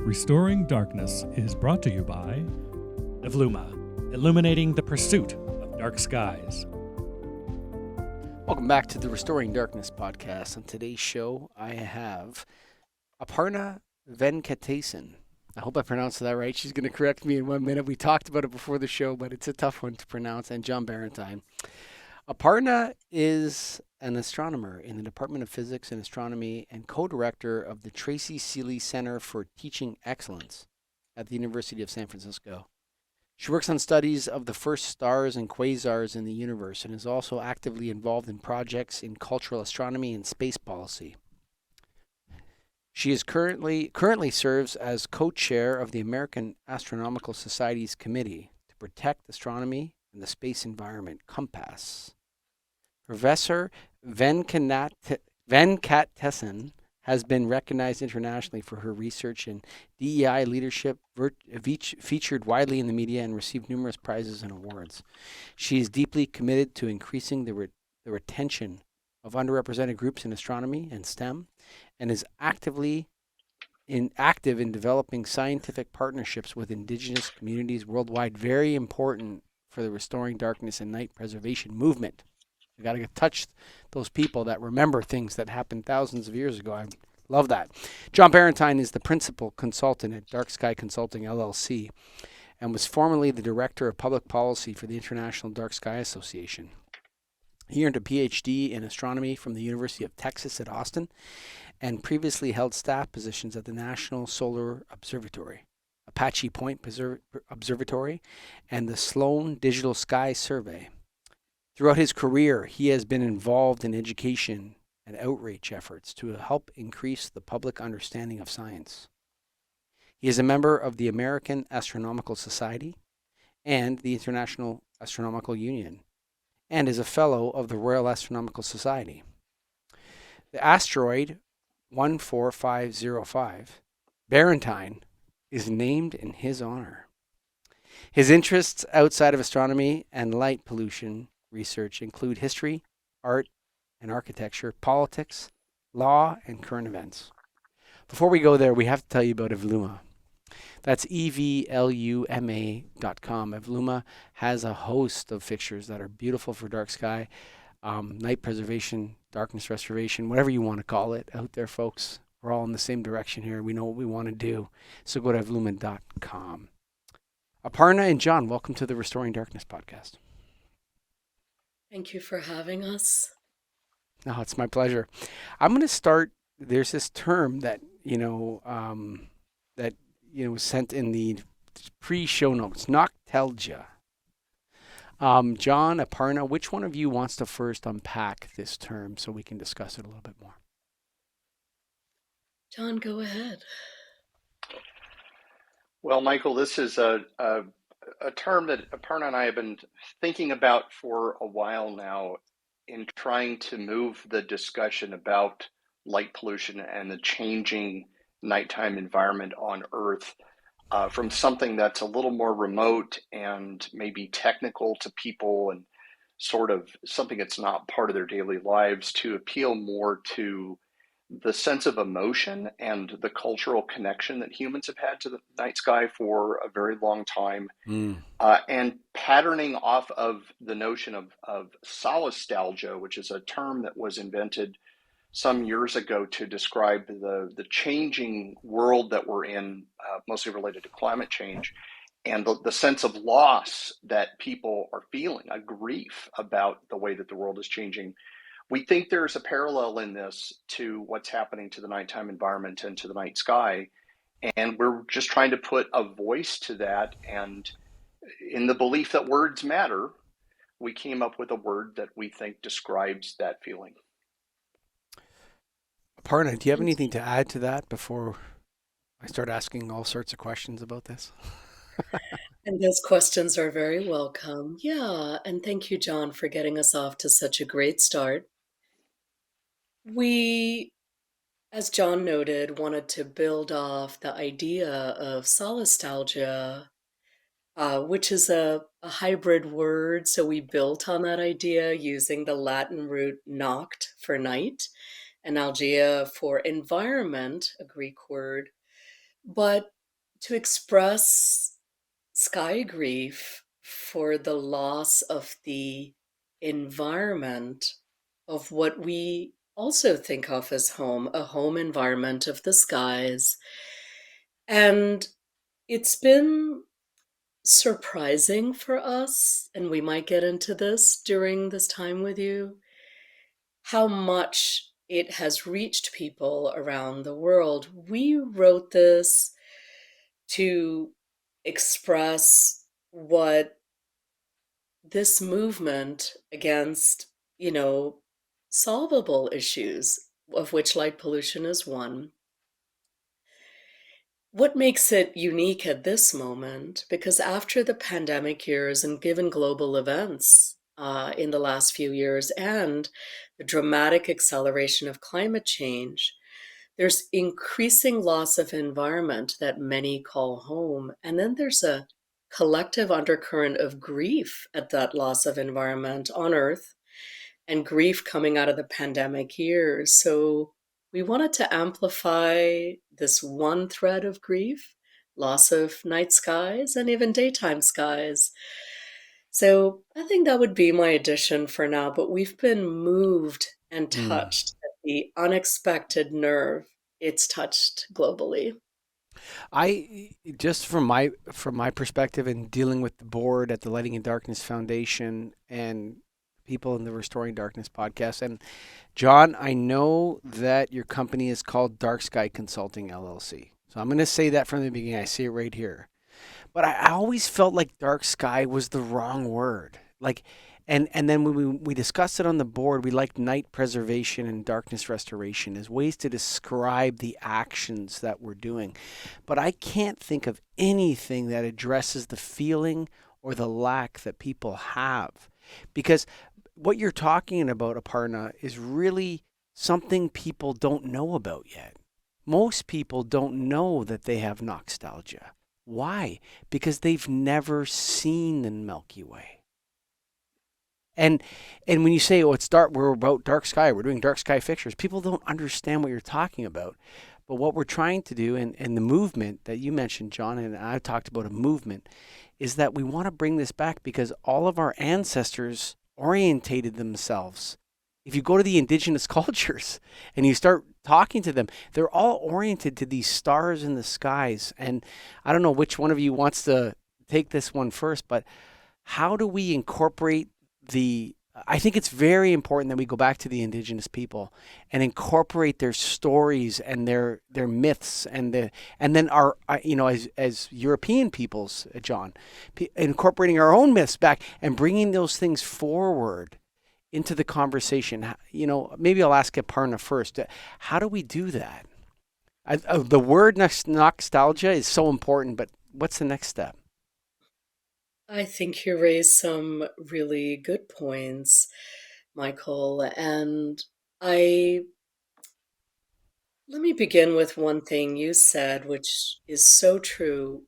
Restoring Darkness is brought to you by Evluma, illuminating the pursuit of dark skies. Welcome back to the Restoring Darkness podcast. On today's show, I have Aparna Venkatesan. I hope I pronounced that right. She's going to correct me in 1 minute. We talked about it before the show, but it's a tough one to pronounce. And John Barentine. Aparna is an astronomer in the Department of Physics and Astronomy and co-director of the Tracy Seeley Center for Teaching Excellence at the University of San Francisco. She works on studies of the first stars and quasars in the universe and is also actively involved in projects in cultural astronomy and space policy. She is currently serves as co-chair of the American Astronomical Society's Committee to Protect Astronomy and the Space Environment, COMPASSE. Professor Venkatesan has been recognized internationally for her research in DEI leadership, featured widely in the media, and received numerous prizes and awards. She is deeply committed to increasing the retention of underrepresented groups in astronomy and STEM, and is active in developing scientific partnerships with Indigenous communities worldwide. Very important for the Restoring Darkness and Night Preservation movement. We got to touch those people that remember things that happened thousands of years ago. I love that. John Barentine is the principal consultant at Dark Sky Consulting, LLC, and was formerly the director of public policy for the International Dark Sky Association. He earned a PhD in astronomy from the University of Texas at Austin and previously held staff positions at the National Solar Observatory, Apache Point Observatory, and the Sloan Digital Sky Survey. Throughout his career, he has been involved in education and outreach efforts to help increase the public understanding of science. He is a member of the American Astronomical Society and the International Astronomical Union, and is a fellow of the Royal Astronomical Society. The asteroid 14505, Barentine, is named in his honor. His interests outside of astronomy and light pollution research include history, art and architecture, politics, law, and current events. Before we go there, we have to tell you about Evluma. That's evluma.com. Evluma has a host of fixtures that are beautiful for dark sky, night preservation, darkness restoration, whatever you want to call it out there, folks. We're all in the same direction here. We know what we want to do. So go to evluma.com. Aparna and John, welcome to the Restoring Darkness podcast. Thank you for having us. No, it's my pleasure. I'm going to start. There's this term that, was sent in the pre-show notes, noctalgia. John, Aparna, which one of you wants to first unpack this term so we can discuss it a little bit more? John, go ahead. Well, Michael, this is a term that Aparna and I have been thinking about for a while now in trying to move the discussion about light pollution and the changing nighttime environment on Earth from something that's a little more remote and maybe technical to people and sort of something that's not part of their daily lives to appeal more to the sense of emotion and the cultural connection that humans have had to the night sky for a very long time, and patterning off of the notion of solastalgia, which is a term that was invented some years ago to describe the changing world that we're in, mostly related to climate change, and the sense of loss that people are feeling, a grief about the way that the world is changing. We think there's a parallel in this to what's happening to the nighttime environment and to the night sky. And we're just trying to put a voice to that. And in the belief that words matter, we came up with a word that we think describes that feeling. Aparna, do you have anything to add to that before I start asking all sorts of questions about this? And those questions are very welcome. Yeah, and thank you, John, for getting us off to such a great start. We, as John noted, wanted to build off the idea of solastalgia, which is a hybrid word. So we built on that idea using the Latin root noct for night and algaea for environment, a Greek word. But to express sky grief for the loss of the environment of what we also think of as home, a home environment of the skies. And it's been surprising for us, and we might get into this during this time with you, how much it has reached people around the world. We wrote this to express what this movement against, you know, solvable issues, of which light pollution is one. What makes it unique at this moment? Because after the pandemic years and given global events in the last few years and the dramatic acceleration of climate change, there's increasing loss of environment that many call home. And then there's a collective undercurrent of grief at that loss of environment on Earth and grief coming out of the pandemic years. So we wanted to amplify this one thread of grief, loss of night skies and even daytime skies. So I think that would be my addition for now, but we've been moved and Mm. touched at the unexpected nerve it's touched globally. I just from my perspective in dealing with the board at the Lighting in Darkness Foundation and people in the Restoring Darkness podcast. And John, I know that your company is called Dark Sky Consulting LLC. So I'm going to say that from the beginning. I see it right here. But I always felt like dark sky was the wrong word. Like, and then when we discussed it on the board, we liked night preservation and darkness restoration as ways to describe the actions that we're doing. But I can't think of anything that addresses the feeling or the lack that people have. Because what you're talking about, Aparna, is really something people don't know about yet. Most people don't know that they have nostalgia. Why? Because they've never seen the Milky Way. And and when you say, "Oh, it's dark," we're about dark sky. We're doing dark sky fixtures. People don't understand what you're talking about. But what we're trying to do, and the movement that you mentioned, John, and I talked about a movement, is that we want to bring this back because all of our ancestors orientated themselves. If you go to the indigenous cultures and you start talking to them, they're all oriented to these stars in the skies. And I don't know which one of you wants to take this one first, but how do we incorporate the I think it's very important that we go back to the indigenous people and incorporate their stories and their myths and then our as European peoples, John, incorporating our own myths back and bringing those things forward into the conversation. Maybe I'll ask Aparna first. How do we do that? The word nostalgia is so important, but what's the next step? I think you raised some really good points, Michael. And I let me begin with one thing you said, which is so true.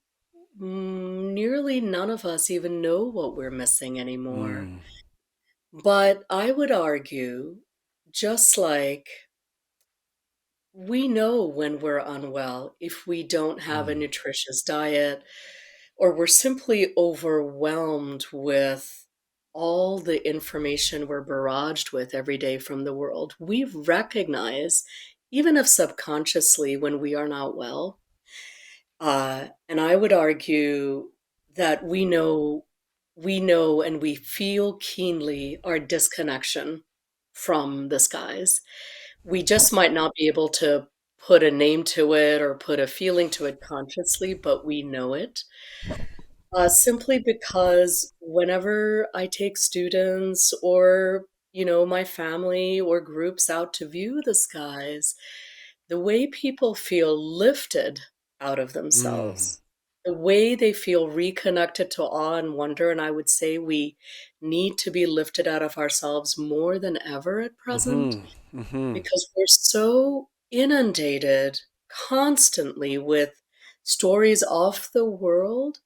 Nearly none of us even know what we're missing anymore. Mm. But I would argue, just like we know when we're unwell if we don't have a Mm. nutritious diet, or we're simply overwhelmed with all the information we're barraged with every day from the world. We recognize, even if subconsciously, when we are not well. And I would argue that we know and we feel keenly our disconnection from the skies. We just might not be able to put a name to it or put a feeling to it consciously, but we know it. Simply because whenever I take students or, my family or groups out to view the skies, the way people feel lifted out of Mm. themselves, the way they feel reconnected to awe and wonder, and I would say we need to be lifted out of ourselves more than ever at present Mhm. Mhm. because we're so inundated constantly with stories of the world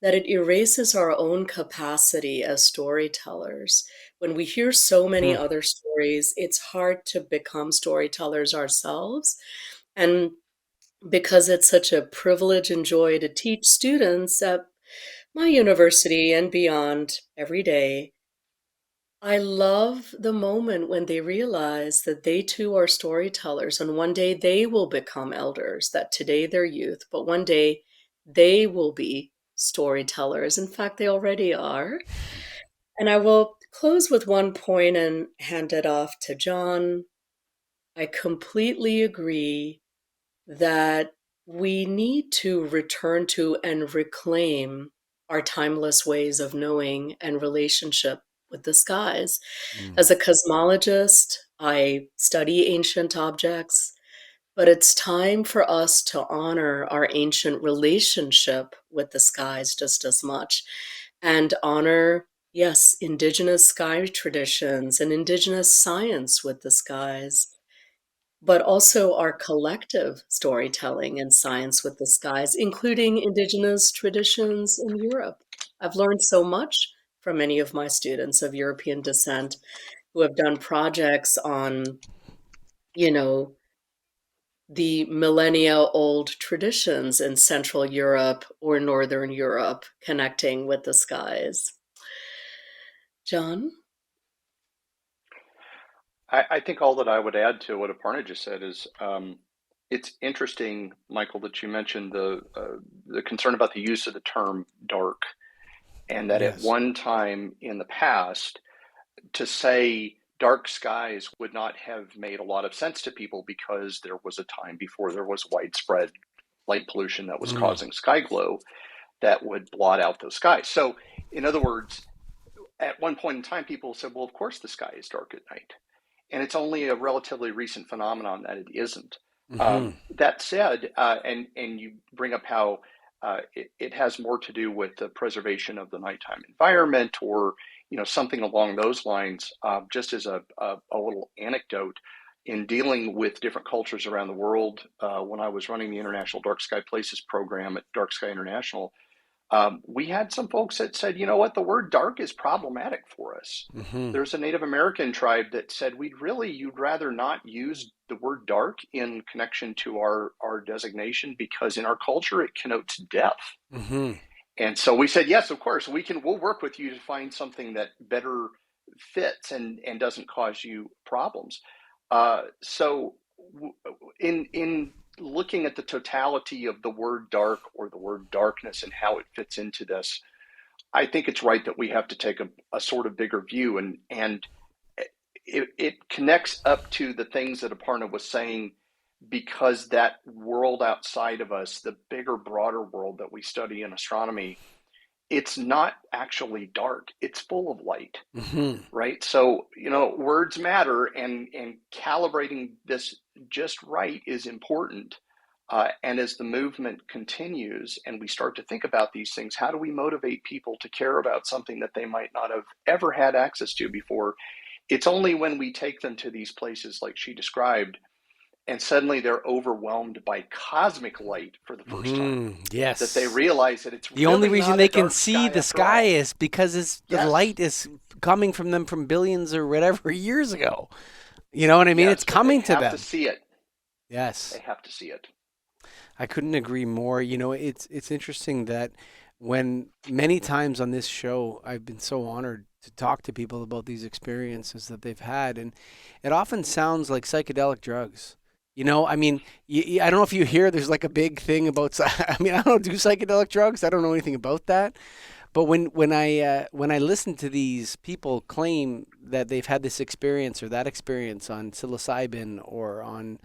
that it erases our own capacity as storytellers. When we hear so many Hmm. other stories, it's hard to become storytellers ourselves. And because it's such a privilege and joy to teach students at my university and beyond every day. I love the moment when they realize that they too are storytellers and one day they will become elders, that today they're youth, but one day they will be storytellers. In fact, they already are. And I will close with one point and hand it off to John. I completely agree that we need to return to and reclaim our timeless ways of knowing and relationship with the skies. Mm. As a cosmologist, I study ancient objects, but it's time for us to honor our ancient relationship with the skies just as much and honor, yes, indigenous sky traditions and indigenous science with the skies, but also our collective storytelling and science with the skies, including indigenous traditions in Europe. I've learned so much from many of my students of European descent who have done projects on, you know, the millennia old traditions in Central Europe or Northern Europe connecting with the skies. John? I think all that I would add to what Aparna just said is it's interesting, Michael, that you mentioned the concern about the use of the term dark, and that at Yes. one time in the past, to say dark skies would not have made a lot of sense to people because there was a time before there was widespread light pollution that was Mm. causing sky glow that would blot out those skies. So, in other words, at one point in time, people said, well, of course the sky is dark at night. And it's only a relatively recent phenomenon that it isn't. Mm-hmm. That said, and you bring up how it has more to do with the preservation of the nighttime environment, or something along those lines. Just as a little anecdote, in dealing with different cultures around the world, when I was running the International Dark Sky Places program at Dark Sky International, we had some folks that said, you know what, the word dark is problematic for us. Mm-hmm. There's a Native American tribe that said, you'd rather not use the word dark in connection to our designation because in our culture it connotes death. Mm-hmm. And so we said, yes, of course, we'll work with you to find something that better fits and doesn't cause you problems. So in looking at the totality of the word dark or the word darkness and how it fits into this, I think it's right that we have to take a sort of bigger view, and it connects up to the things that Aparna was saying, because that world outside of us, the bigger, broader world that we study in astronomy, it's not actually dark. It's full of light, Mm-hmm. right? So, words matter, and calibrating this just right is important. And as the movement continues and we start to think about these things, how do we motivate people to care about something that they might not have ever had access to before? It's only when we take them to these places like she described, and suddenly they're overwhelmed by cosmic light for the first time, Mm-hmm. that they Yes. realize that it's The only really reason not a they can dark see sky the after sky all. is because the Yes, light is coming from them from billions or whatever years ago. You know what I mean? yes, It's but they coming to have to them. see it. Yes. They have to see it. I couldn't agree more. It's interesting that when many times on this show I've been so honored to talk to people about these experiences that they've had, and it often sounds like psychedelic drugs. I mean, I don't know if you hear there's like a big thing about. I mean, I don't do psychedelic drugs. I don't know anything about that. But when I listen to these people claim that they've had this experience or that experience on psilocybin or on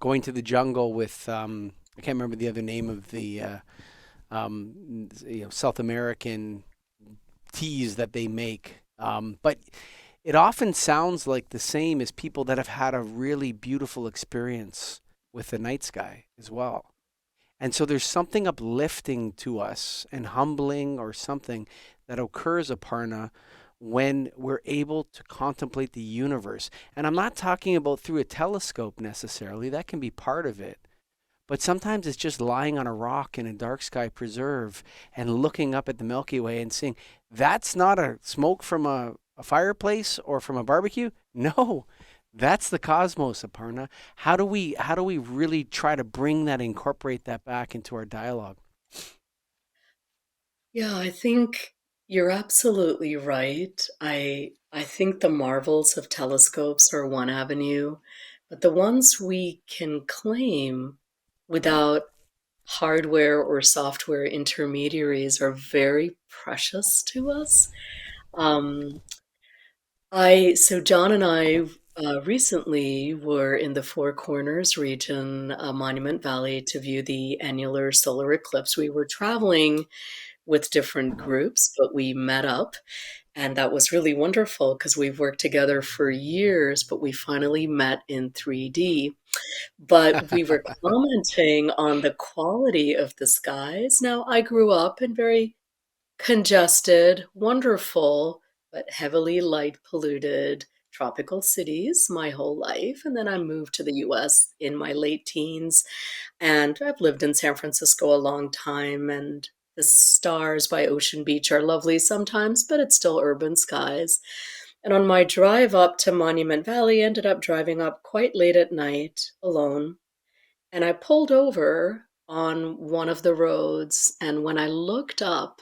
going to the jungle with I can't remember the other name of the South American teas that they make, but it often sounds like the same as people that have had a really beautiful experience with the night sky as well. And so there's something uplifting to us and humbling or something that occurs, Aparna, when we're able to contemplate the universe. And I'm not talking about through a telescope necessarily, that can be part of it. But sometimes it's just lying on a rock in a dark sky preserve and looking up at the Milky Way and seeing that's not a smoke from a fireplace or from a barbecue. No, That's the cosmos, Aparna. How do we really try to incorporate that back into our dialogue? Yeah, I think you're absolutely right. I think the marvels of telescopes are one avenue, but the ones we can claim without hardware or software intermediaries are very precious to us. Um, so John and I recently were in the Four Corners region, Monument Valley, to view the annular solar eclipse. We were traveling with different groups, but we met up, and that was really wonderful because we've worked together for years, but we finally met in 3D. But we were commenting on the quality of the skies. Now, I grew up in very congested, wonderful, but heavily light polluted tropical cities my whole life. And then I moved to the US in my late teens. And I've lived in San Francisco a long time. And the stars by Ocean Beach are lovely sometimes, but it's still urban skies. And on my drive up to Monument Valley, ended up driving up quite late at night alone. And I pulled over on one of the roads. And when I looked up,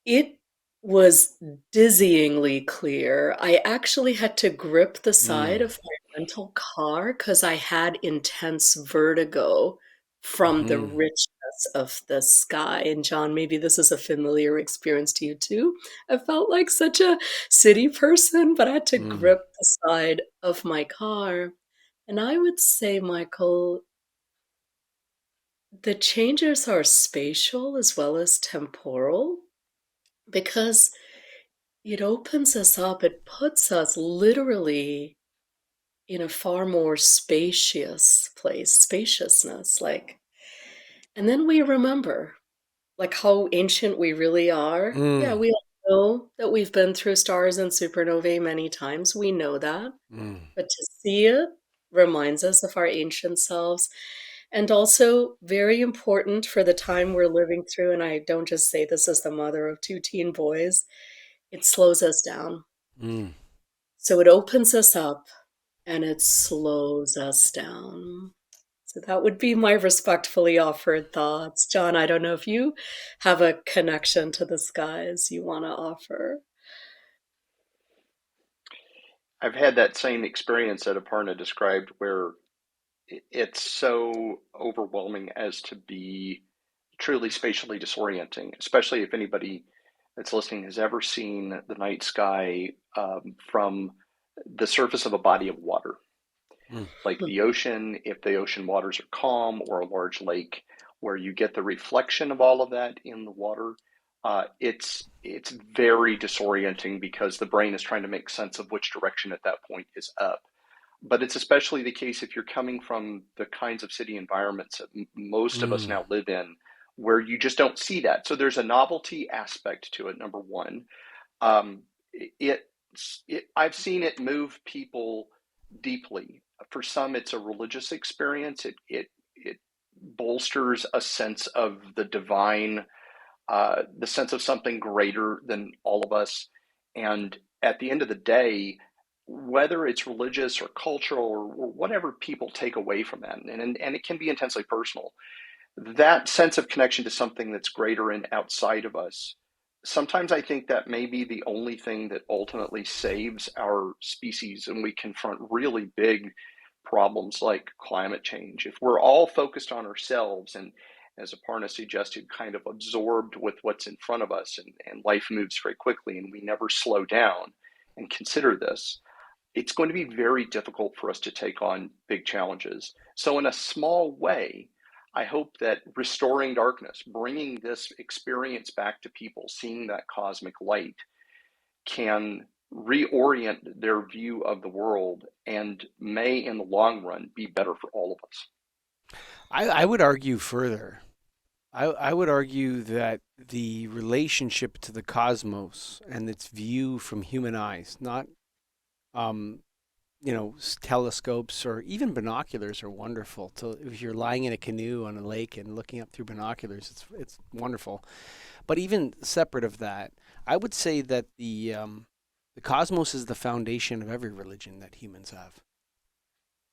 it was dizzyingly clear. I actually had to grip the side Mm. of my rental car because I had intense vertigo from the Hmm. richness of the sky. And John, maybe this is a familiar experience to you too. I felt like such a city person, but I had to Mm. grip the side of my car. And I would say, Michael, the changes are spatial as well as temporal because it opens us up, it puts us literally in a far more spacious place, spaciousness, like, and then we remember, like, how ancient we really are. Yeah, Mm. we all know that we've been through stars and supernovae many times, we know that, Mm. but to see it reminds us of our ancient selves, and also very important for the time we're living through, and I don't just say this as the mother of 2 teen boys, it slows us down. Mm. So it opens us up and it slows us down. So that would be my respectfully offered thoughts. John, I don't know if you have a connection to the skies you want to offer. I've had that same experience that Aparna described where it's so overwhelming as to be truly spatially disorienting, especially if anybody that's listening has ever seen the night sky from the surface of a body of water, Mm. like the ocean, if the ocean waters are calm, or a large lake, where you get the reflection of all of that in the water. It's very disorienting because the brain is trying to make sense of which direction at that point is up. But it's especially the case if you're coming from the kinds of city environments that most of us Mm. now live in, where you just don't see that. So there's a novelty aspect to it, number one. Um, it, I've seen it move people deeply. For some, it's a religious experience. It bolsters a sense of the divine, the sense of something greater than all of us. And at the end of the day, whether it's religious or cultural or whatever people take away from that, and it can be intensely personal, that sense of connection to something that's greater and outside of us, sometimes I think that may be the only thing that ultimately saves our species and we confront really big problems like climate change. If we're all focused on ourselves and, as Aparna suggested, kind of absorbed with what's in front of us, and life moves very quickly and we never slow down and consider this, it's going to be very difficult for us to take on big challenges. So, in a small way, I hope that restoring darkness, bringing this experience back to people, seeing that cosmic light, can reorient their view of the world and may, in the long run, be better for all of us. I would argue further. I would argue that the relationship to the cosmos and its view from human eyes, not um, telescopes or even binoculars are wonderful. If you're lying in a canoe on a lake and looking up through binoculars, it's wonderful. But even separate of that, I would say that The cosmos is the foundation of every religion that humans have.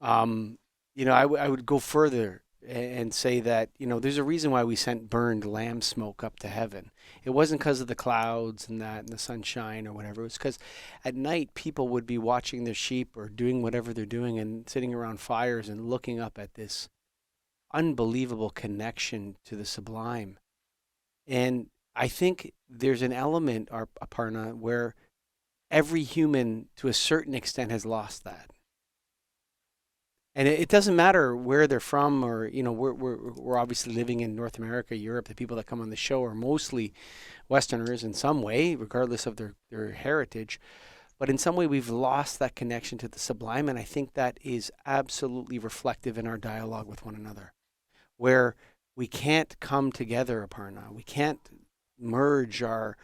I would go further and say that, there's a reason why we sent burned lamb smoke up to heaven. It wasn't because of the clouds and that and the sunshine or whatever. It was because at night people would be watching their sheep or doing whatever they're doing and sitting around fires and looking up at this unbelievable connection to the sublime. And I think there's an element, Aparna, where every human to a certain extent has lost that. And it doesn't matter where they're from, or we're obviously living in North America, Europe. The people that come on the show are mostly Westerners in some way, regardless of their heritage. But in some way, we've lost that connection to the sublime, and I think that is absolutely reflective in our dialogue with one another, where we can't come together, Aparna. We can't merge our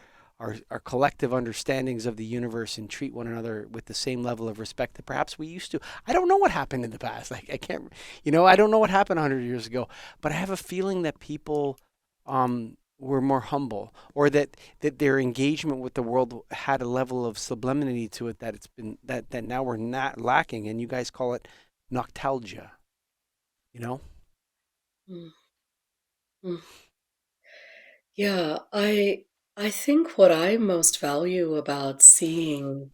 collective understandings of the universe and treat one another with the same level of respect that perhaps we used to. I don't know what happened in the past. Like, I can't, I don't know what happened 100 years ago, but I have a feeling that people were more humble, or that their engagement with the world had a level of sublimity to it that it's been that now we're not lacking, and you guys call it nostalgia. Mm, mm. Yeah, I think what I most value about seeing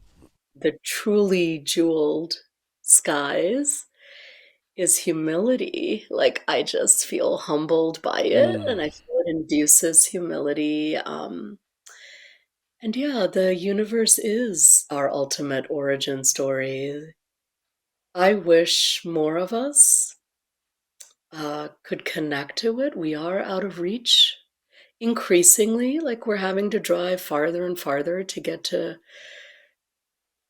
the truly jeweled skies is humility. Like, I just feel humbled by it, Mm. and I feel it induces humility. And yeah, the universe is our ultimate origin story. I wish more of us could connect to it. We are out of reach increasingly, like we're having to drive farther and farther to get to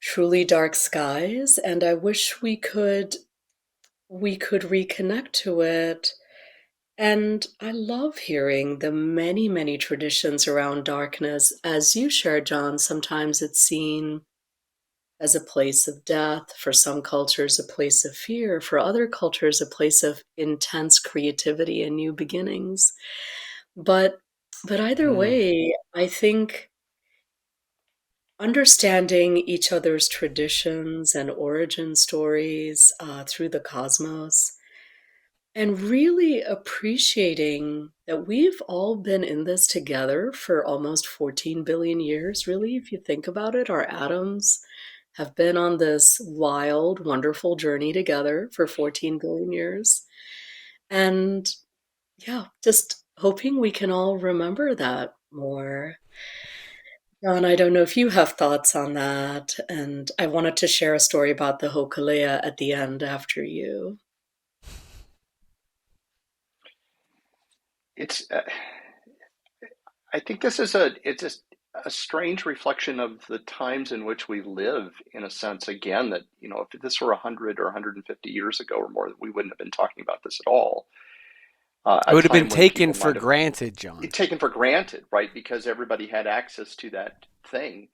truly dark skies, and I wish we could reconnect to it. And I love hearing the many, many traditions around darkness. As you shared, John, sometimes it's seen as a place of death, for some cultures, a place of fear, for other cultures, a place of intense creativity and new beginnings. But either Mm. way, I think understanding each other's traditions and origin stories through the cosmos, and really appreciating that we've all been in this together for almost 14 billion years. Really, if you think about it, our atoms have been on this wild, wonderful journey together for 14 billion years. And yeah, just hoping we can all remember that more. John, I don't know if you have thoughts on that. And I wanted to share a story about the Hokulea at the end after you. It's I think this is a strange reflection of the times in which we live, in a sense, again, that, if this were 100 or 150 years ago or more, we wouldn't have been talking about this at all. It A would have been time when taken people for might have granted, John. taken for granted, right? Because everybody had access to that thing.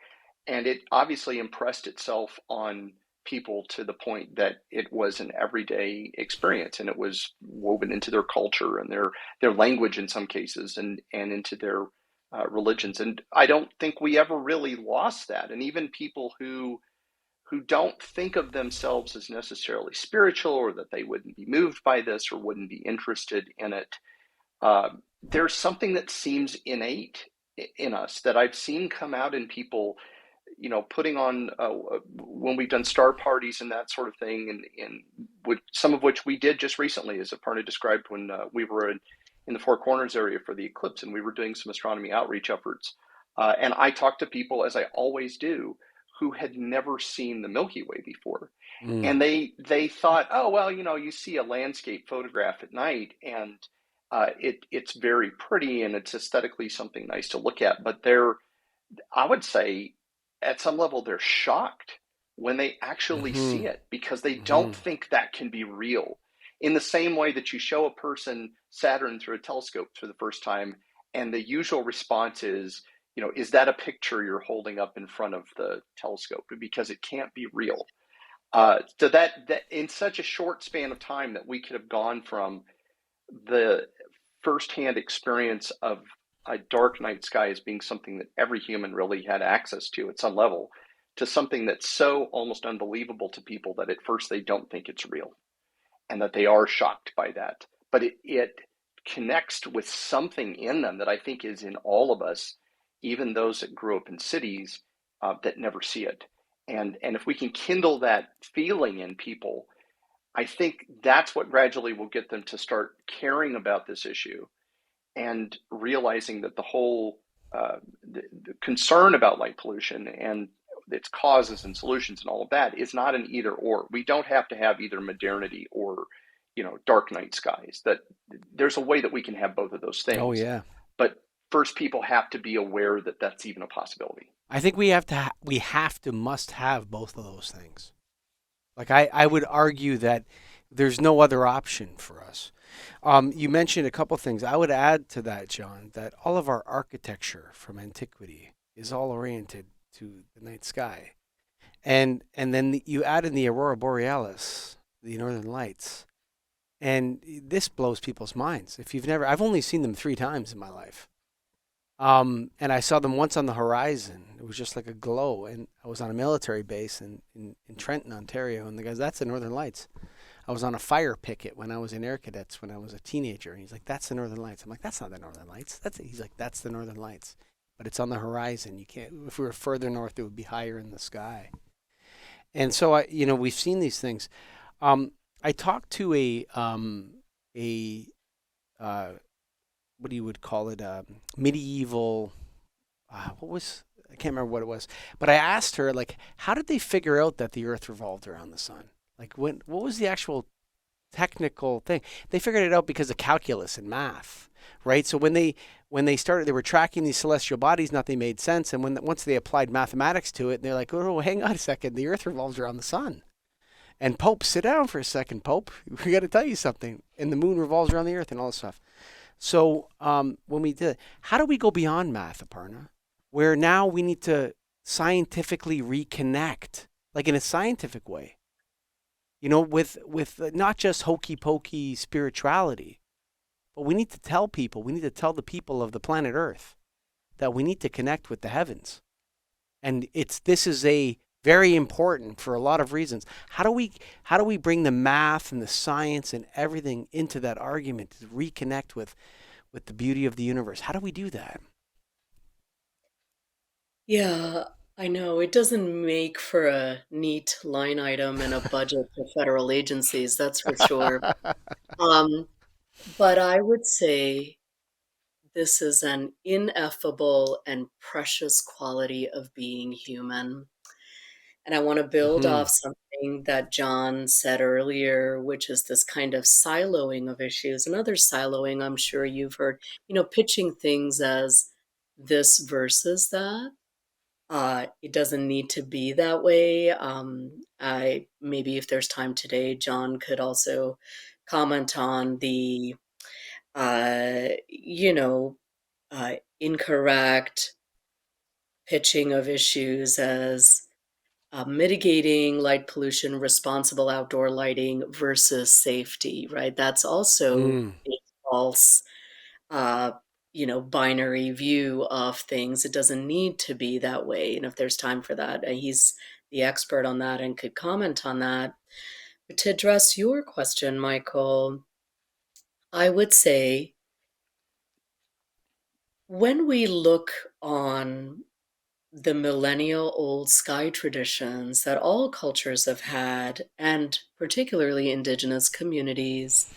And it obviously impressed itself on people to the point that it was an everyday experience, and it was woven into their culture and their language in some cases, and into their religions. And I don't think we ever really lost that. And even people who don't think of themselves as necessarily spiritual, or that they wouldn't be moved by this or wouldn't be interested in it, uh, there's something that seems innate in us that I've seen come out in people, putting on when we've done star parties and that sort of thing, and some of which we did just recently, as Aparna described, when we were in the Four Corners area for the eclipse, and we were doing some astronomy outreach efforts. And I talked to people, as I always do, who had never seen the Milky Way before. Mm. And they thought, oh, well, you see a landscape photograph at night, and it's very pretty, and it's aesthetically something nice to look at. But I would say, at some level, they're shocked when they actually Mm-hmm. see it, because they Mm-hmm. don't think that can be real. In the same way that you show a person Saturn through a telescope for the first time, and the usual response is that a picture you're holding up in front of the telescope? Because it can't be real. So that in such a short span of time, that we could have gone from the firsthand experience of a dark night sky as being something that every human really had access to at some level, to something that's so almost unbelievable to people that at first they don't think it's real and that they are shocked by that. But it connects with something in them that I think is in all of us, even those that grew up in cities that never see it. And if we can kindle that feeling in people, I think that's what gradually will get them to start caring about this issue and realizing that the whole the concern about light pollution and its causes and solutions and all of that is not an either or. We don't have to have either modernity or, dark night skies. That there's a way that we can have both of those things. Oh, yeah. But first, people have to be aware that that's even a possibility. I think we must have both of those things. Like I would argue that there's no other option for us. You mentioned a couple things. I would add to that, John, that all of our architecture from antiquity is all oriented to the night sky. And then you add in the aurora borealis, the northern lights. And this blows people's minds. I've only seen them 3 times in my life. And I saw them once on the horizon. It was just like a glow. And I was on a military base in Trenton, Ontario. And the guy's, that's the Northern Lights. I was on a fire picket when I was in Air Cadets when I was a teenager. And he's like, that's the Northern Lights. I'm like, that's not the Northern Lights. He's like, that's the Northern Lights. But it's on the horizon. You can't, if we were further north, it would be higher in the sky. And so, we've seen these things. I talked to what do you would call it, medieval, I can't remember what it was, but I asked her, like, how did they figure out that the Earth revolved around the sun? Like, what was the actual technical thing? They figured it out because of calculus and math, right? So when they started, they were tracking these celestial bodies, nothing made sense, and once they applied mathematics to it, they're like, oh, hang on a second, the Earth revolves around the sun. And Pope, sit down for a second, Pope. We got to tell you something. And the moon revolves around the Earth and all this stuff. So when we did it, how do we go beyond math, Aparna? Where now we need to scientifically reconnect, like in a scientific way, with not just hokey pokey spirituality, but we need to tell the people of the planet Earth that we need to connect with the heavens. And this is very important for a lot of reasons. How do we bring the math and the science and everything into that argument to reconnect with the beauty of the universe? How do we do that? Yeah, I know it doesn't make for a neat line item in a budget for federal agencies, that's for sure. But I would say this is an ineffable and precious quality of being human. And I want to build off something that John said earlier, which is this kind of siloing of issues. Another siloing, I'm sure you've heard, pitching things as this versus that. It doesn't need to be that way. Maybe if there's time today, John could also comment on the, uh, you know, incorrect pitching of issues as mitigating light pollution, responsible outdoor lighting versus safety, right? That's also a false, uh, binary view of things. It doesn't need to be that way. And if there's time for that, he's the expert on that and could comment on that. But to address your question, Michael, I would say when we look on the millennial old sky traditions that all cultures have had, and particularly Indigenous communities,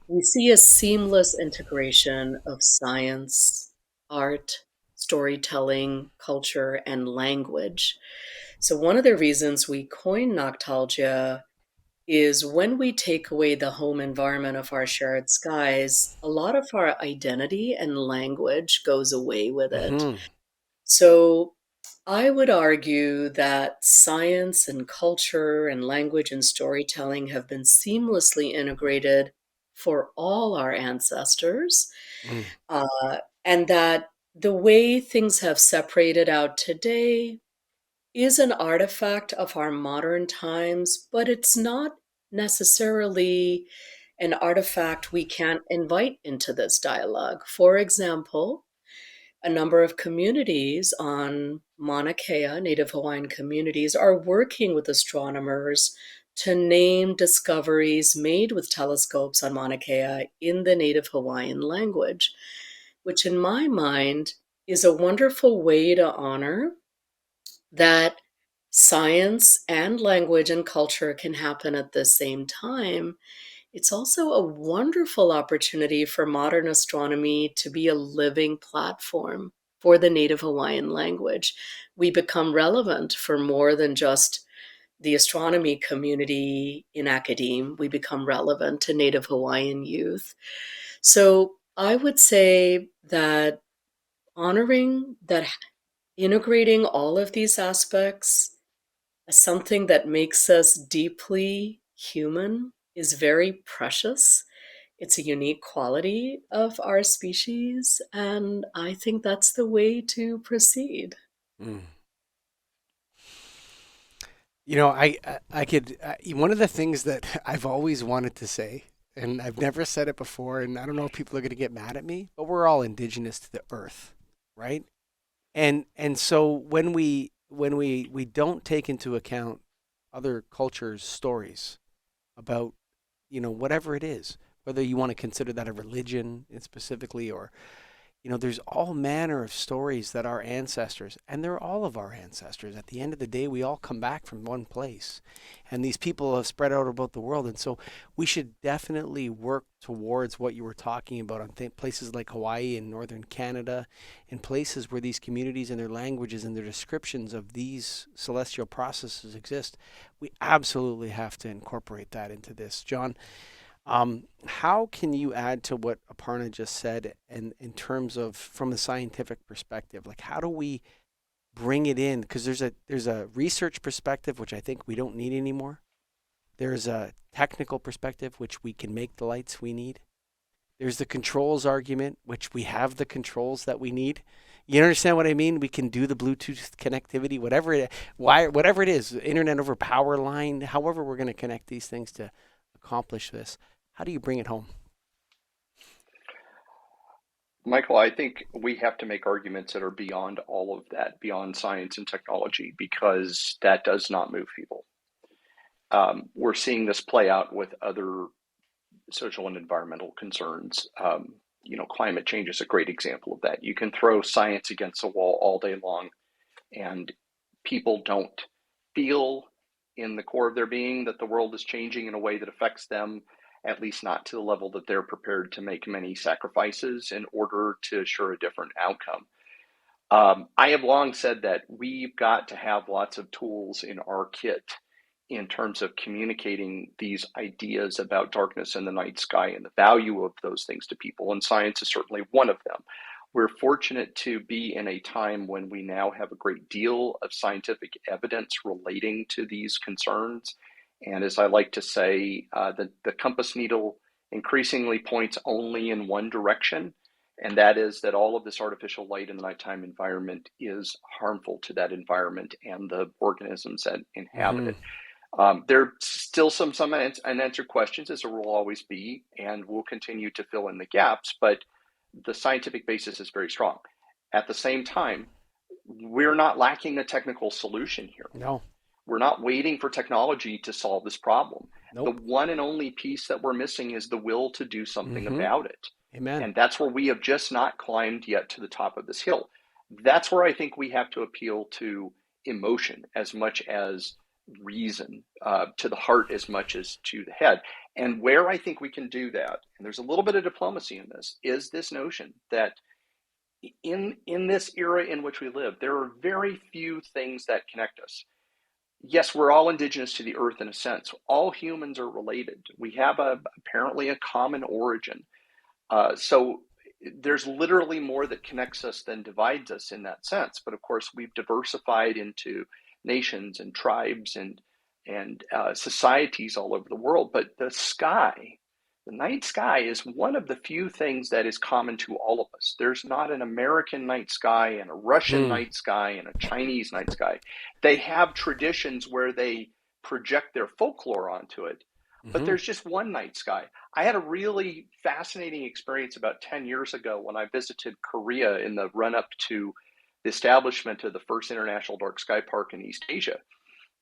we see a seamless integration of science, art, storytelling, culture, and language. So, one of the reasons we coin Noctalgia is when we take away the home environment of our shared skies, a lot of our identity and language goes away with it. So, I would argue that science and culture and language and storytelling have been seamlessly integrated for all our ancestors, and that the way things have separated out today is an artifact of our modern times, but it's not necessarily an artifact we can't invite into this dialogue. For example, a number of communities on Mauna Kea, Native Hawaiian communities, are working with astronomers to name discoveries made with telescopes on Mauna Kea in the Native Hawaiian language, which in my mind is a wonderful way to honor that science and language and culture can happen at the same time. It's also a wonderful opportunity for modern astronomy to be a living platform for the Native Hawaiian language. We become relevant for more than just the astronomy community in academe. We become relevant to Native Hawaiian youth. So I would say that honoring that, integrating all of these aspects as something that makes us deeply human is very precious. It's a unique quality of our species, and I think that's the way to proceed. Mm. You know, one of the things that I've always wanted to say, and I've never said it before, and I don't know if people are going to get mad at me, but we're all indigenous to the earth, right? And so when we don't take into account other cultures' stories about, whatever it is, whether you want to consider that a religion specifically, or there's all manner of stories that our ancestors, and they're all of our ancestors. At the end of the day, we all come back from one place. And these people have spread out about the world. And so we should definitely work towards what you were talking about on places like Hawaii and northern Canada, in places where these communities and their languages and their descriptions of these celestial processes exist. We absolutely have to incorporate that into this. John, how can you add to what Aparna just said, and in terms of from the scientific perspective? Like, how do we bring it in? Because there's a research perspective, which I think we don't need anymore. There's a technical perspective, which we can make the lights we need. There's the controls argument, which we have the controls that we need. You understand what I mean? We can do the Bluetooth connectivity, whatever it is, internet over power line, however we're going to connect these things to accomplish this. How do you bring it home? Michael, I think we have to make arguments that are beyond all of that, beyond science and technology, because that does not move people. We're seeing this play out with other social and environmental concerns. Climate change is a great example of that. You can throw science against the wall all day long, and people don't feel in the core of their being that the world is changing in a way that affects them, at least not to the level that they're prepared to make many sacrifices in order to assure a different outcome. I have long said that we've got to have lots of tools in our kit in terms of communicating these ideas about darkness in the night sky and the value of those things to people. And science is certainly one of them. We're fortunate to be in a time when we now have a great deal of scientific evidence relating to these concerns. And as I like to say, the compass needle increasingly points only in one direction, and that is that all of this artificial light in the nighttime environment is harmful to that environment and the organisms that inhabit it. There are still some unanswered questions, as there will always be, and we'll continue to fill in the gaps, but the scientific basis is very strong. At the same time, we're not lacking a technical solution here. No. We're not waiting for technology to solve this problem. Nope. The one and only piece that we're missing is the will to do something about it. Amen. And that's where we have just not climbed yet to the top of this hill. That's where I think we have to appeal to emotion as much as reason, to the heart as much as to the head. And where I think we can do that, and there's a little bit of diplomacy in this, is this notion that in this era in which we live, there are very few things that connect us. Yes, we're all indigenous to the earth in a sense. All humans are related. We have apparently a common origin. So there's literally more that connects us than divides us in that sense. But of course, we've diversified into nations and tribes and societies all over the world. But the sky, the night sky, is one of the few things that is common to all of us. There's not an American night sky and a Russian night sky and a Chinese night sky. They have traditions where they project their folklore onto it, but there's just one night sky. I had a really fascinating experience about 10 years ago when I visited Korea in the run-up to the establishment of the first international dark sky park in East Asia.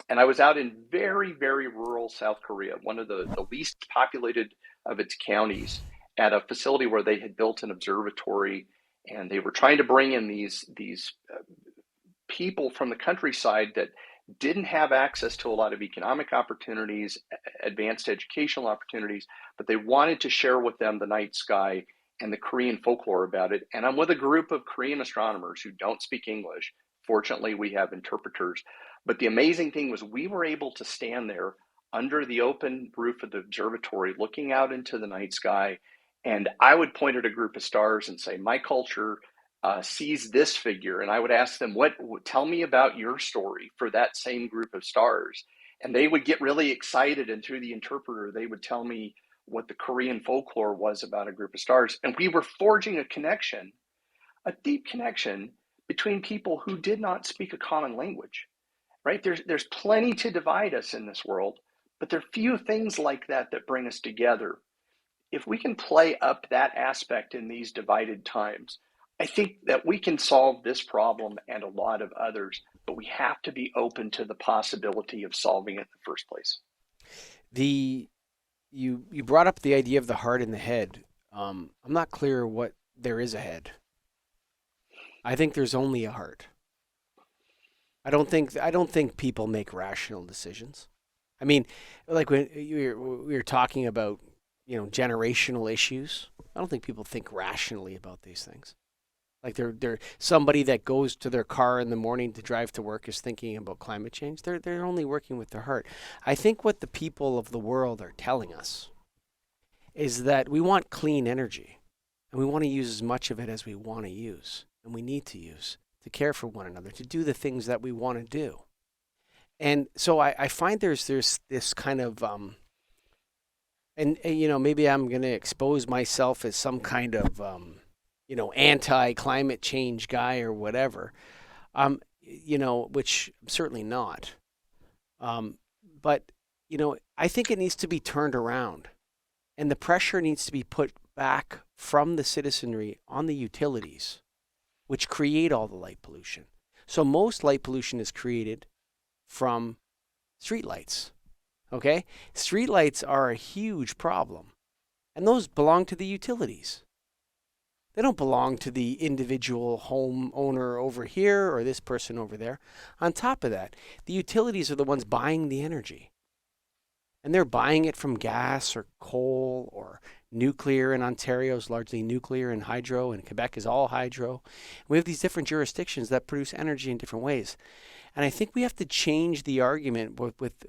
And I was out in very, very rural South Korea, one of the least populated of its counties, at a facility where they had built an observatory, and they were trying to bring in these people from the countryside that didn't have access to a lot of economic opportunities, advanced educational opportunities, but they wanted to share with them the night sky and the Korean folklore about it. And I'm with a group of Korean astronomers who don't speak English. Fortunately, we have interpreters. But the amazing thing was we were able to stand there under the open roof of the observatory, looking out into the night sky. And I would point at a group of stars and say, my culture sees this figure, and I would ask them, tell me about your story for that same group of stars. And they would get really excited, and through the interpreter, they would tell me what the Korean folklore was about a group of stars. And we were forging a connection, a deep connection between people who did not speak a common language, right? There's plenty to divide us in this world, but there are few things like that that bring us together. If we can play up that aspect in these divided times, I think that we can solve this problem and a lot of others, but we have to be open to the possibility of solving it in the first place. You brought up the idea of the heart and the head. I'm not clear what there is a head. I think there's only a heart. I don't think people make rational decisions. I mean, like when we were talking about, generational issues, I don't think people think rationally about these things. Like they're somebody that goes to their car in the morning to drive to work is thinking about climate change. They're only working with their heart. I think what the people of the world are telling us is that we want clean energy, and we want to use as much of it as we want to use, and we need to use to care for one another, to do the things that we want to do. And so I find there's this kind of and maybe I'm going to expose myself as some kind of anti-climate change guy or whatever, which I'm certainly not. But I think it needs to be turned around, and the pressure needs to be put back from the citizenry on the utilities, which create all the light pollution. So most light pollution is created from streetlights. Okay? Streetlights are a huge problem, and those belong to the utilities. They don't belong to the individual homeowner over here or this person over there. On top of that, the utilities are the ones buying the energy. And they're buying it from gas or coal or nuclear. In Ontario is largely nuclear and hydro, and Quebec is all hydro. We have these different jurisdictions that produce energy in different ways. And I think we have to change the argument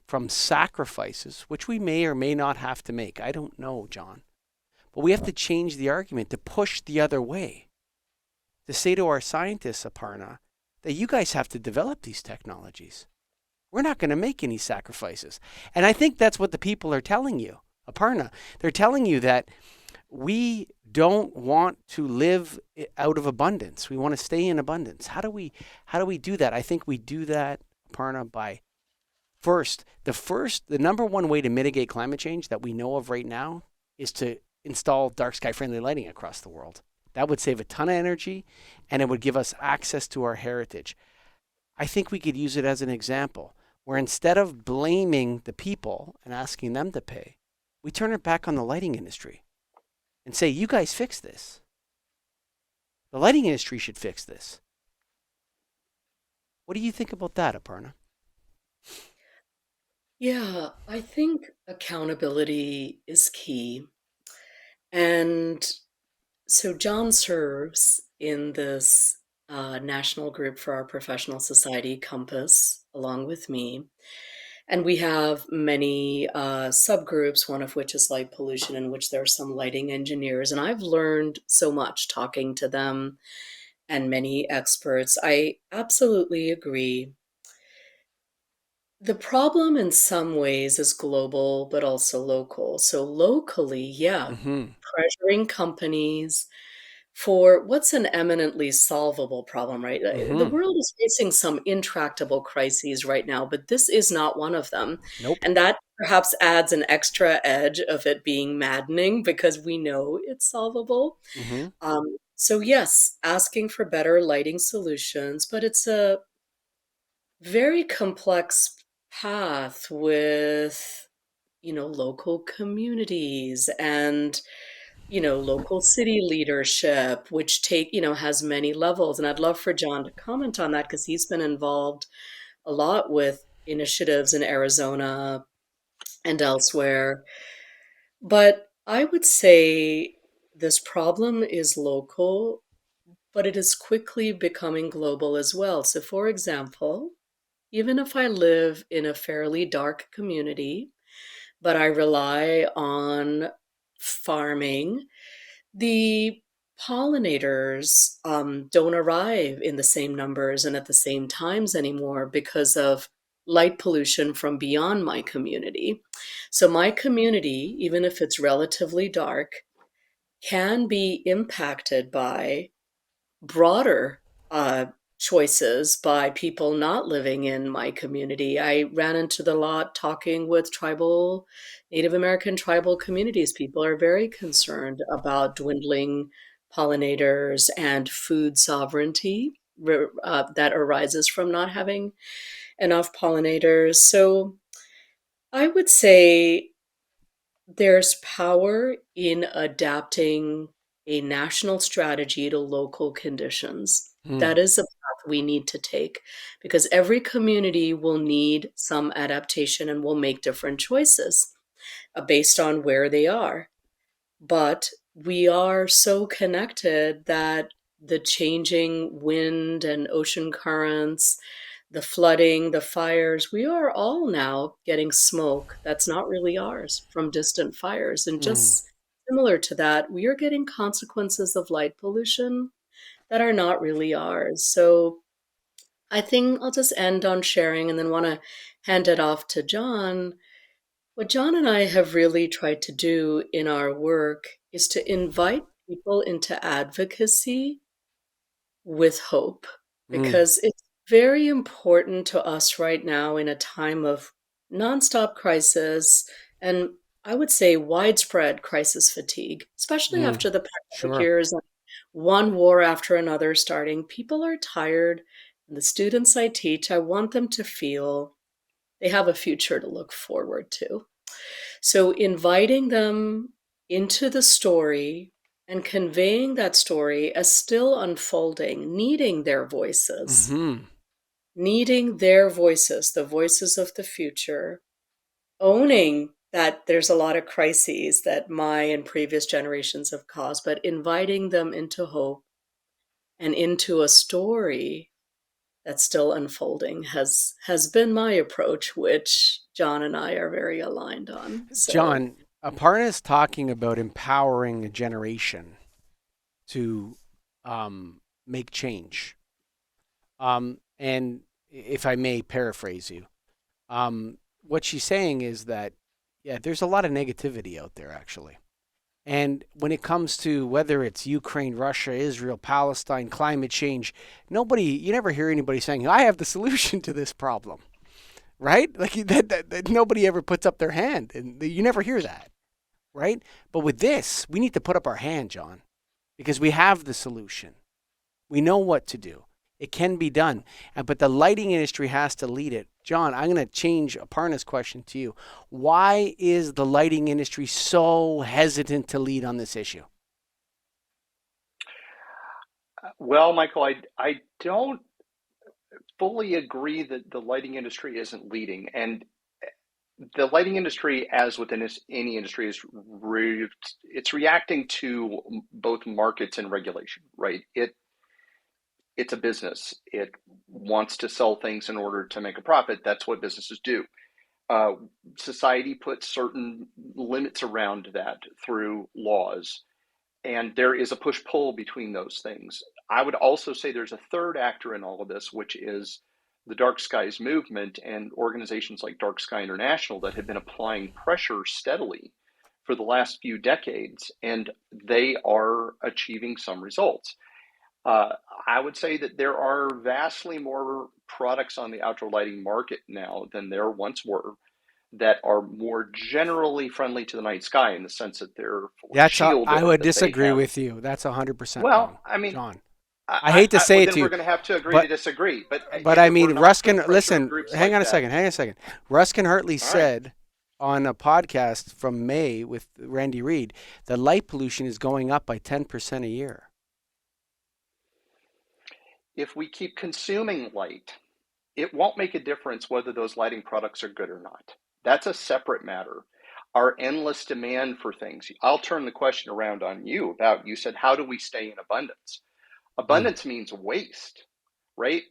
from sacrifices, which we may or may not have to make. I don't know, John. But we have to change the argument to push the other way, to say to our scientists, Aparna, that you guys have to develop these technologies. We're not going to make any sacrifices. And I think that's what the people are telling you, Aparna. They're telling you that we don't want to live out of abundance. We want to stay in abundance. How do we do that? I think we do that, Aparna, by the number one way to mitigate climate change that we know of right now is to install dark sky friendly lighting across the world. That would save a ton of energy, and it would give us access to our heritage. I think we could use it as an example where instead of blaming the people and asking them to pay, we turn it back on the lighting industry and say, you guys fix this. The lighting industry should fix this. What do you think about that, Aparna? Yeah, I think accountability is key. And so John serves in this national group for our professional society, COMPASSE, along with me. And we have many subgroups, one of which is light pollution, in which there are some lighting engineers. And I've learned so much talking to them and many experts. I absolutely agree. The problem in some ways is global, but also local. So locally, yeah, pressuring companies for what's an eminently solvable problem, right? The world is facing some intractable crises right now, but this is not one of them. Nope. And that perhaps adds an extra edge of it being maddening because we know it's solvable. So yes, asking for better lighting solutions, but it's a very complex path with, local communities and, local city leadership, which has many levels. And I'd love for John to comment on that because he's been involved a lot with initiatives in Arizona and elsewhere. But I would say this problem is local, but it is quickly becoming global as well. So, for example, even if I live in a fairly dark community, but I rely on farming, the pollinators don't arrive in the same numbers and at the same times anymore because of light pollution from beyond my community. So, my community, even if it's relatively dark, can be impacted by broader choices by people not living in my community. I ran into the lot talking with Native American tribal communities. People are very concerned about dwindling pollinators and food sovereignty that arises from not having enough pollinators. So I would say there's power in adapting a national strategy to local conditions. Mm, That is a path we need to take because every community will need some adaptation and will make different choices based on where they are. But we are so connected that the changing wind and ocean currents, the flooding, the fires, we are all now getting smoke that's not really ours from distant fires. And mm. just similar to that, we are getting consequences of light pollution that are not really ours. So I think I'll just end on sharing and then want to hand it off to John. What John and I have really tried to do in our work is to invite people into advocacy with hope, Mm, because it's very important to us right now in a time of nonstop crisis and I would say widespread crisis fatigue, especially mm. after the pandemic Sure. years and one war after another starting. People are tired. And the students I teach, I want them to feel they have a future to look forward to. So inviting them into the story and conveying that story as still unfolding, Hmm. needing their voices, the voices of the future, owning that there's a lot of crises that my and previous generations have caused, but inviting them into hope and into a story that's still unfolding has been my approach, which John and I are very aligned on. So John, Aparna is talking about empowering a generation to make change. And if I may paraphrase you, what she's saying is that, yeah, there's a lot of negativity out there, actually. And when it comes to whether it's Ukraine, Russia, Israel, Palestine, climate change, you never hear anybody saying, I have the solution to this problem, right? Like that nobody ever puts up their hand, and you never hear that, right? But with this, we need to put up our hand, John, because we have the solution. We know what to do. It can be done. But the lighting industry has to lead it. John, I'm going to change Aparna's question to you. Why is the lighting industry so hesitant to lead on this issue? Well, Michael, I don't fully agree that the lighting industry isn't leading. And the lighting industry, as within any industry, it's reacting to both markets and regulation, right? It's a business. It wants to sell things in order to make a profit. That's what businesses do. Uh, Society puts certain limits around that through laws, and there is a push pull between those things. I would also say there's a third actor in all of this, which is the Dark Skies movement and organizations like Dark Sky International that have been applying pressure steadily for the last few decades, and they are achieving some results. Uh, I would say that there are vastly more products on the outdoor lighting market now than there once were. that are more generally friendly to the night sky in the sense that they're fully I shielded, would that they disagree have. with you. That's 100% wrong, Well, I mean, John. I hate to say well, it then to we're you, going to have to agree to but disagree. But I if we're mean, not Ruskin. putting pressure on Listen, groups hang like on a that, second. Hang on a second. Ruskin Hartley all right. said on a podcast from May with Randy Reed that light pollution is going up by 10% a year. If we keep consuming light, it won't make a difference whether those lighting products are good or not. That's a separate matter. Our endless demand for things. I'll turn the question around on you about, you said, how do we stay in abundance? Abundance means waste, right?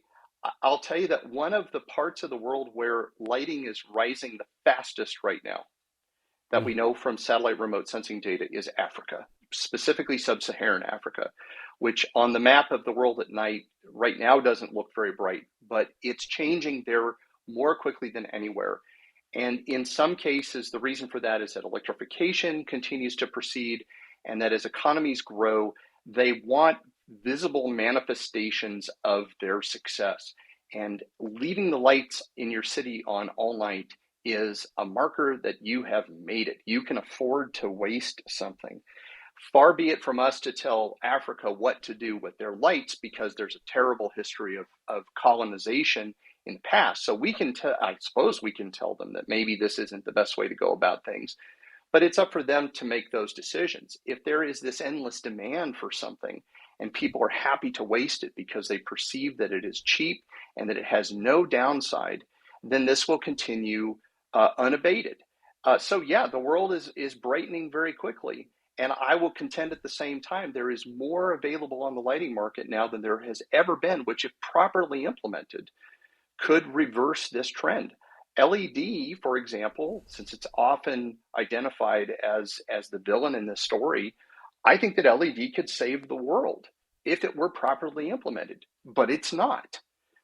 I'll tell you that one of the parts of the world where lighting is rising the fastest right now, that we know from satellite remote sensing data, is Africa, specifically sub-Saharan Africa, which on the map of the world at night right now doesn't look very bright, but it's changing there more quickly than anywhere. And in some cases, the reason for that is that electrification continues to proceed, and that as economies grow, they want visible manifestations of their success. And leaving the lights in your city on all night is a marker that you have made it. You can afford to waste something. Far be it from us to tell Africa what to do with their lights, because there's a terrible history of colonization in the past. So we can I suppose we can tell them that maybe this isn't the best way to go about things, but it's up for them to make those decisions. If there is this endless demand for something and people are happy to waste it because they perceive that it is cheap and that it has no downside, then this will continue unabated. So yeah, the world is brightening very quickly. And I will contend at the same time, there is more available on the lighting market now than there has ever been, which, if properly implemented, could reverse this trend. LED, for example, since it's often identified as the villain in this story, I think that LED could save the world if it were properly implemented, but it's not,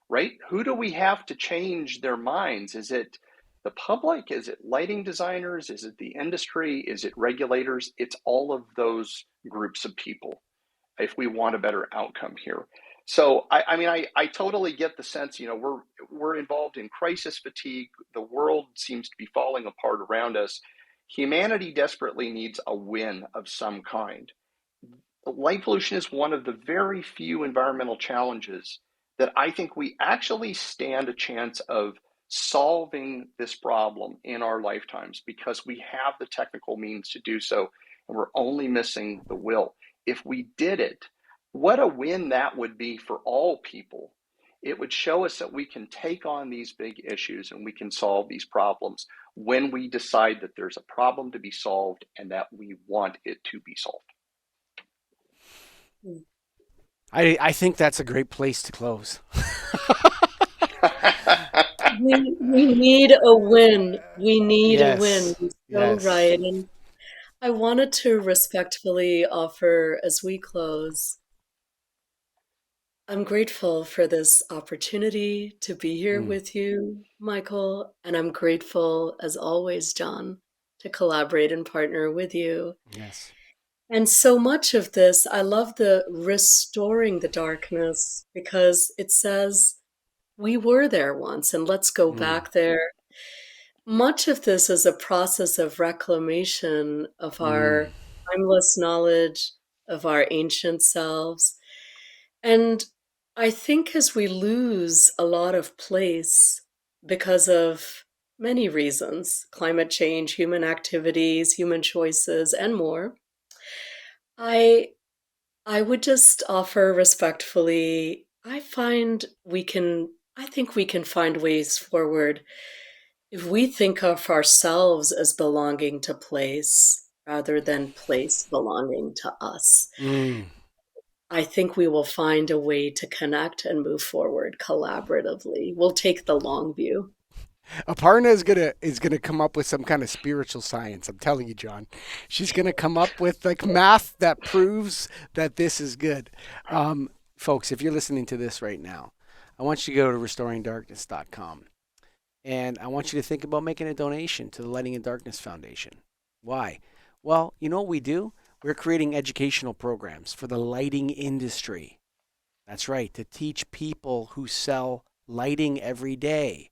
right? Who do we have to change their minds? Is it the public? Is it lighting designers? Is it the industry? Is it regulators? It's all of those groups of people if we want a better outcome here. So I totally get the sense, we're involved in crisis fatigue. The world seems to be falling apart around us. Humanity desperately needs a win of some kind. Light pollution is one of the very few environmental challenges that I think we actually stand a chance of solving this problem in our lifetimes, because we have the technical means to do so, and we're only missing the will. If we did it, what a win that would be for all people. It would show us that we can take on these big issues and we can solve these problems when we decide that there's a problem to be solved and that we want it to be solved. I think that's a great place to close. We need a win. We need a win. You're so Yes. right. And I wanted to respectfully offer as we close, I'm grateful for this opportunity to be here with you, Michael, and I'm grateful, as always, John, to collaborate and partner with you. Yes. And so much of this, I love the restoring the darkness, because it says we were there once and let's go back there. Much of this is a process of reclamation of our timeless knowledge, of our ancient selves. And I think as we lose a lot of place because of many reasons, climate change, human activities, human choices, and more, I I would just offer respectfully, I think we can find ways forward if we think of ourselves as belonging to place rather than place belonging to us. I think we will find a way to connect and move forward collaboratively. We'll take the long view. Aparna is gonna come up with some kind of spiritual science. I'm telling you, John. She's gonna come up with like math that proves that this is good. Folks, if you're listening to this right now, I want you to go to restoringdarkness.com, and I want you to think about making a donation to the Lighting in Darkness Foundation. Why? Well, you know what we do? We're creating educational programs for the lighting industry. That's right, to teach people who sell lighting every day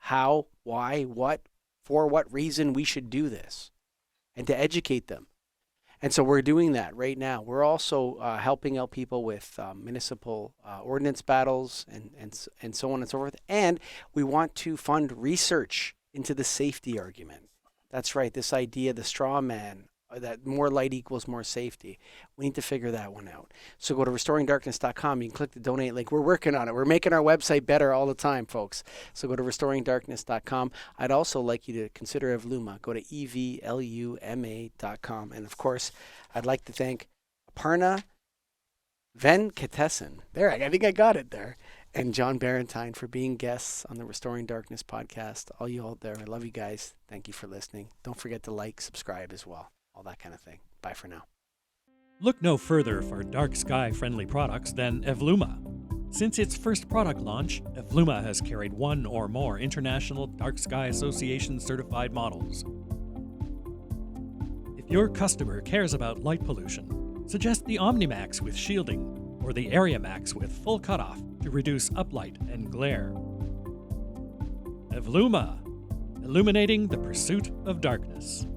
how, why, what, for what reason we should do this and to educate them. And so we're doing that right now. We're also helping out people with municipal ordinance battles and so on and so forth. And we want to fund research into the safety argument. That's right, this idea, the straw man, that more light equals more safety. We need to figure that one out. So go to restoringdarkness.com. You can click the donate link. We're working on it. We're making our website better all the time, folks. So go to restoringdarkness.com. I'd also like you to consider Evluma. Go to evluma.com. And of course, I'd like to thank Aparna Venkatesan. There, I think I got it there. And John Barentine for being guests on the Restoring Darkness podcast. All you out there, I love you guys. Thank you for listening. Don't forget to like, subscribe as well. All that kind of thing. Bye for now. Look no further for dark sky friendly products than Evluma. Since its first product launch, Evluma has carried one or more International Dark Sky Association certified models. If your customer cares about light pollution, suggest the OmniMax with shielding or the Area Max with full cutoff to reduce uplight and glare. Evluma, illuminating the pursuit of darkness.